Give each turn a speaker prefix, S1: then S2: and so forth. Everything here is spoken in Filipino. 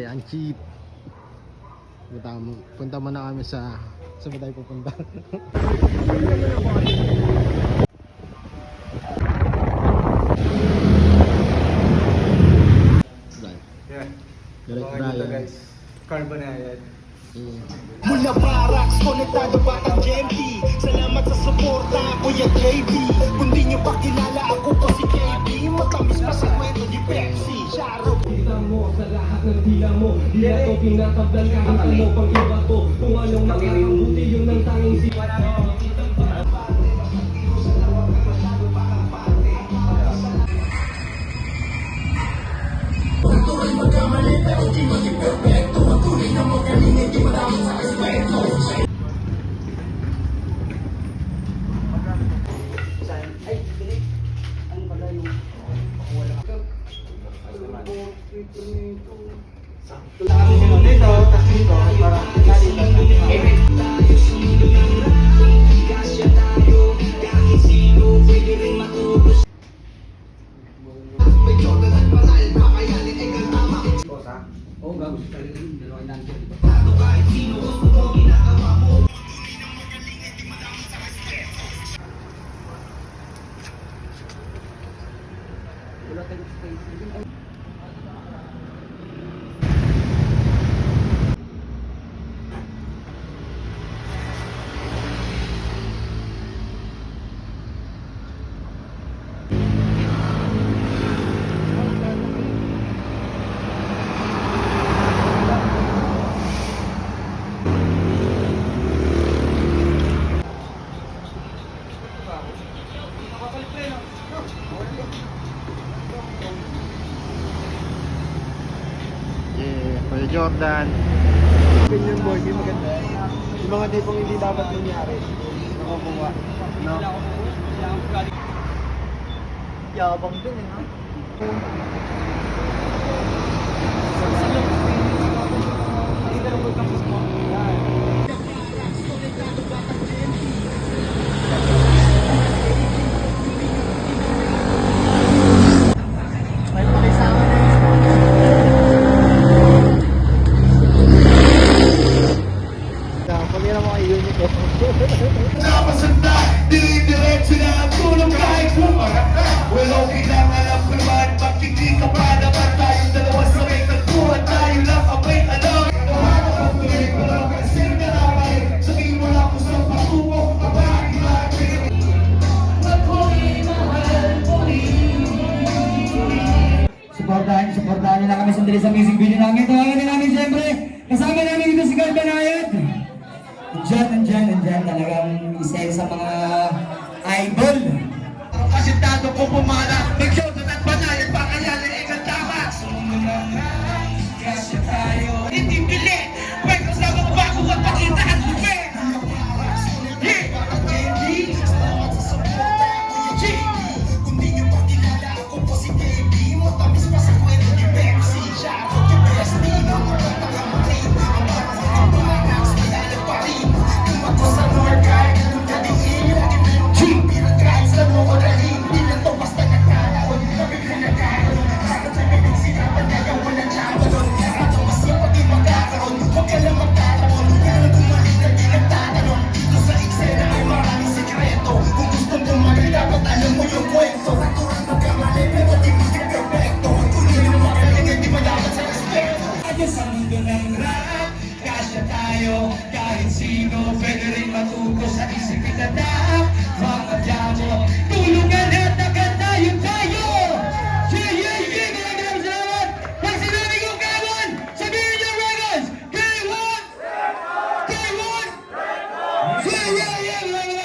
S1: Ang cheap. Punta mo na kami sa ba tayo pupunta?
S2: Direct Brian. Guys, Carbonayad.
S3: Mula Barracks, konektado batang Gempi. Salamat sa suporta, Kuya JB. Kung di nyo pa kilala, ako po si KB. Matamis pa sa kwento ni Pepsi. Sharo.
S4: Kita mo sa lahat ng tila mo. Di na ito pinatablan kahit ano pang iba to. Kung anong makakabuti yung nang tanging si
S1: Kuya Jordan.
S2: Yung boy, di maganda. Yung mga tipong hindi dapat nangyari. Nakakuha. No? Yabang din eh, ha?
S3: Napasanda, dinidiretso na ang tulong kahit lumara. Well, okay lang, alam ko naman, makikita ka pa naman tayong dalawa sa may tagpuan. Tayo lang ang may alam. Kumana ko tuloy ko lang kasi naramay. Sabihin mo lang ko sa patubo, kapag ilagay.
S5: Supportahan nyo na kami sandali sa music video namin. Tawagan na namin siyempre. Kasama namin dito si Carbonayad. Nandyan. Talagang isa sa mga idol.
S3: Asintado ko pumala, nag-shoulder at banayad, pakayalan ay kantama. Kasya tayo, hindi pili, pwede sa mga bago at pakita at lupi. Kung di nyo pa kilala, ako po si KB. Matamis pa sa kwento ni Pepsi. Sharo, yung Destino, nakakamari. Ang parang Barracks, malala pa rin. Kumato sa Northgard, nagkadiin. Pinag-guys lang mo ko dali. Di lang to basta nagkalaon. Nabigla nagkaroon. Sakot na bibig sinapan na gawa ng jabalon. Sakot masipag yung magkakaroon. Huwag ka lang magkalaon. Pero bumalik na di nagtatalon. Dito sa eksena ay maraming sekreto. Kung gustong bumalik, dapat alam mo yung kwento. Natural magkamali, pero di mo di perfecto. Kung hindi mo magaling, hindi mo dapat sa respeto. Ayos sa mundo ng rap, kasya tayo. Kahit sino, pwede rin matuto sa isip itatap. Mga damo, tulungan at nagkatayo tayo! Yeah! Maraming salamat! Pag sinabi ko K1, sabihin niyo Records! K1! K1! Yeah!